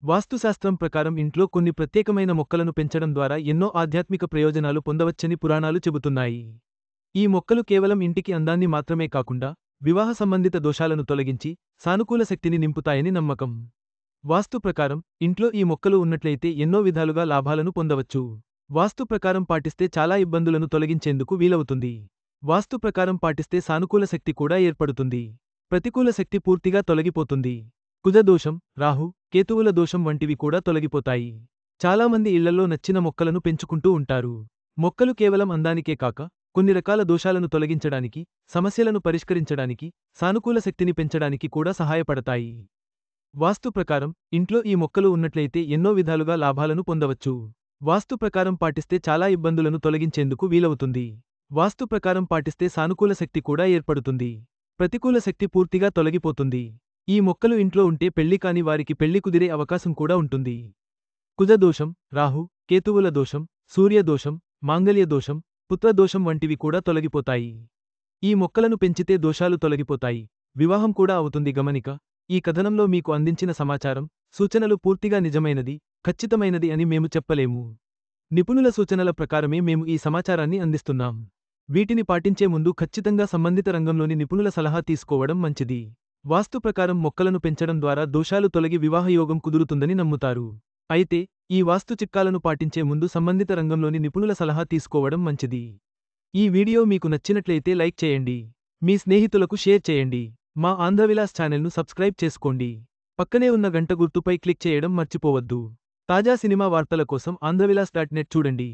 వాస్తుశాస్త్రం ప్రకారం ఇంట్లో కొన్ని ప్రత్యేకమైన మొక్కలను పెంచడం ద్వారా ఎన్నో ఆధ్యాత్మిక ప్రయోజనాలు పొందవచ్చని పురాణాలు చెబుతున్నాయి. ఈ మొక్కలు కేవలం ఇంటికి అందాన్ని మాత్రమే కాకుండా, వివాహ సంబంధిత దోషాలను తొలగించి, సానుకూల శక్తిని నింపుతాయని నమ్మకం. వాస్తు ప్రకారం, ఇంట్లో ఈ మొక్కలు ఉన్నట్లయితే ఎన్నో విధాలుగా లాభాలను పొందవచ్చు. వాస్తు ప్రకారం పాటిస్తే చాలా ఇబ్బందులను తొలగించేందుకు వీలవుతుంది. వాస్తు ప్రకారం పాటిస్తే సానుకూల శక్తి కూడా ఏర్పడుతుంది. ప్రతికూల శక్తి పూర్తిగా తొలగిపోతుంది. కుజదోషం, రాహు, కేతువుల దోషం వంటివి కూడా తొలగిపోతాయి. చాలామంది ఇళ్లలో నచ్చిన మొక్కలను పెంచుకుంటూ ఉంటారు. మొక్కలు కేవలం అందానికే కాక, కొన్ని రకాల దోషాలను తొలగించడానికి, సమస్యలను పరిష్కరించడానికి, సానుకూల శక్తిని పెంచడానికి కూడా సహాయపడతాయి. వాస్తు ప్రకారం, ఇంట్లో ఈ మొక్కలు ఉన్నట్లయితే ఎన్నో విధాలుగా లాభాలను పొందవచ్చు. వాస్తు ప్రకారం పాటిస్తే చాలా ఇబ్బందులను తొలగించేందుకు వీలవుతుంది. వాస్తు ప్రకారం పాటిస్తే సానుకూల శక్తి కూడా ఏర్పడుతుంది. ప్రతికూల శక్తి పూర్తిగా తొలగిపోతుంది. ఈ మొక్కలు ఇంట్లో ఉంటే పెళ్లి కాని వారికి పెళ్లి కుదిరే అవకాశం కూడా ఉంటుంది. కుజదోషం, రాహు, కేతువుల దోషం, సూర్యదోషం, మాంగళ్య దోషం, పుత్రదోషం వంటివి కూడా తొలగిపోతాయి. ఈ మొక్కలను పెంచితే దోషాలు తొలగిపోతాయి. వివాహం కూడా అవుతుంది. గమనిక: ఈ కథనంలో మీకు అందించిన సమాచారం, సూచనలు పూర్తిగా నిజమైనది, ఖచ్చితమైనది అని మేము చెప్పలేము. నిపుణుల సూచనల ప్రకారమే మేము ఈ సమాచారాన్ని అందిస్తున్నాం. వీటిని పాటించే ముందు ఖచ్చితంగా సంబంధిత రంగంలోని నిపుణుల సలహా తీసుకోవడం మంచిది. వాస్తు ప్రకారం మొక్కలను పెంచడం ద్వారా దోషాలు తొలగి వివాహయోగం కుదురుతుందని నమ్ముతారు. అయితే, ఈ వాస్తు చిట్కాలను పాటించే ముందు సంబంధిత రంగంలోని నిపుణుల సలహా తీసుకోవడం మంచిది. ఈ వీడియో మీకు నచ్చినట్లయితే లైక్ చేయండి. మీ స్నేహితులకు షేర్ చేయండి. మా ఆంధ్రవిలాస్ ఛానల్ను సబ్స్క్రైబ్ చేసుకోండి. పక్కనే ఉన్న గంట గుర్తుపై క్లిక్ చేయడం మర్చిపోవద్దు. తాజా సినిమా వార్తల కోసం ఆంధ్రవిలాస్.net చూడండి.